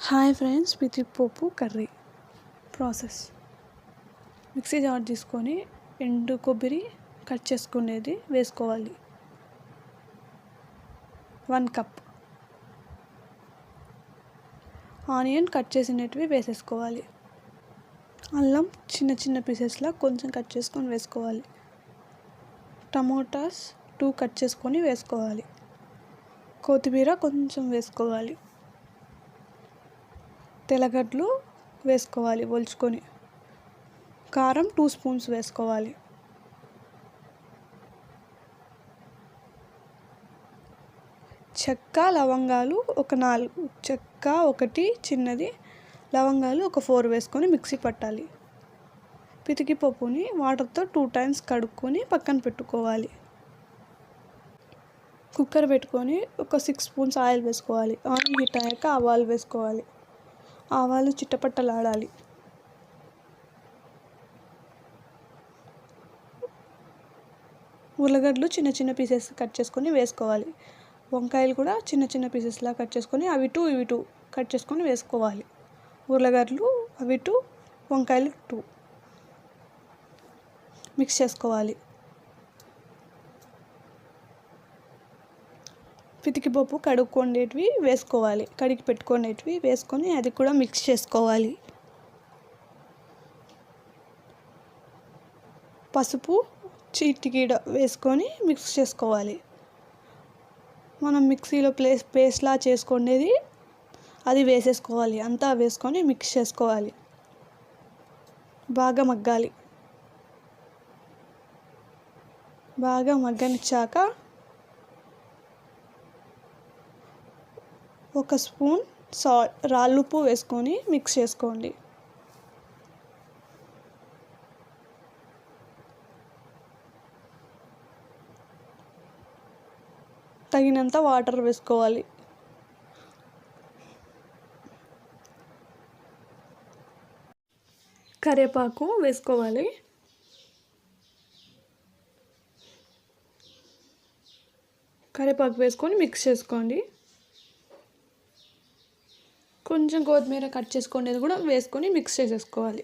Hi friends, పితిపోపు curry process. Mixie jar తీసుకొని ఎండు కొబ్బరి కట్ చేసుకునేది వేసుకోవాలి. 1 కప్. ఆనియన్ కట్ చేసినవి వేసేసుకోవాలి. అల్లం చిన్న చిన్న పీసెస్లా కొంచెం కట్ చేసుకొని వేసుకోవాలి. టమోటాస్ 2 కట్ చేసుకొని వేసుకోవాలి. కొత్తిమీర కొంచెం వేసుకోవాలి. తెల్లగడ్డలు వేసుకోవాలి ఒలుచుకొని. కారం 2 స్పూన్స్ వేసుకోవాలి. చెక్క లవంగాలు ఒక 4, చెక్క ఒకటి చిన్నది, లవంగాలు ఒక 4 వేసుకొని మిక్సీ పట్టాలి. పితికి పప్పుని వాటర్తో 2 టైమ్స్ కడుక్కొని పక్కన పెట్టుకోవాలి. కుక్కర్ పెట్టుకొని ఒక 6 స్పూన్స్ ఆయిల్ వేసుకోవాలి. ఆయిల్ హీట్ అయ్యాక ఆవాలు వేసుకోవాలి. ఆవాలు చిట్టపట్టలాడాలి. ఉల్లగడ్డలు చిన్న చిన్న పీసెస్ కట్ చేసుకొని వేసుకోవాలి. వంకాయలు కూడా చిన్న చిన్న పీసెస్లా కట్ చేసుకొని అవి 2 కట్ చేసుకొని వేసుకోవాలి. ఉల్లగడ్డలు అవి 2, వంకాయలు 2 మిక్స్ చేసుకోవాలి. పితికిపప్పు కడుక్కొనేటివి వేసుకోవాలి. కడిగి పెట్టుకునేటివి వేసుకొని అది కూడా మిక్స్ చేసుకోవాలి. పసుపు చిటికెడ వేసుకొని మిక్స్ చేసుకోవాలి. మనం మిక్సీలో పేస్ట్లా చేసుకునేది అది వేసేసుకోవాలి. అంతా వేసుకొని మిక్స్ చేసుకోవాలి. బాగా మగ్గాలి. బాగా మగ్గనిచ్చాక 1 స్పూన్ రాళ్ళుప్పు వేసుకొని మిక్స్ చేసుకోండి. తగినంత వాటర్ వేసుకోవాలి. కరివేపాకు వేసుకోవాలి. కరివేపాకు వేసుకొని మిక్స్ చేసుకోండి. కొంచెం కొత్తిమీర కట్ చేసుకునేది కూడా వేసుకొని మిక్స్ చేసేసుకోవాలి.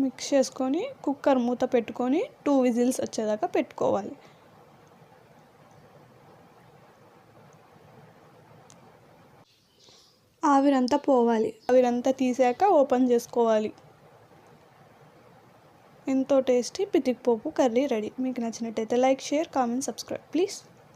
మిక్స్ చేసుకొని కుక్కర్ మూత పెట్టుకొని 2 విజిల్స్ వచ్చేదాకా పెట్టుకోవాలి. ఆవిరంతా పోవాలి. ఆవిరంతా తీసాక ఓపెన్ చేసుకోవాలి. ఎంతో టేస్టీ పితికిపోపు కర్రీ రెడీ. మీకు నచ్చినట్టయితే like, share, comment, subscribe please.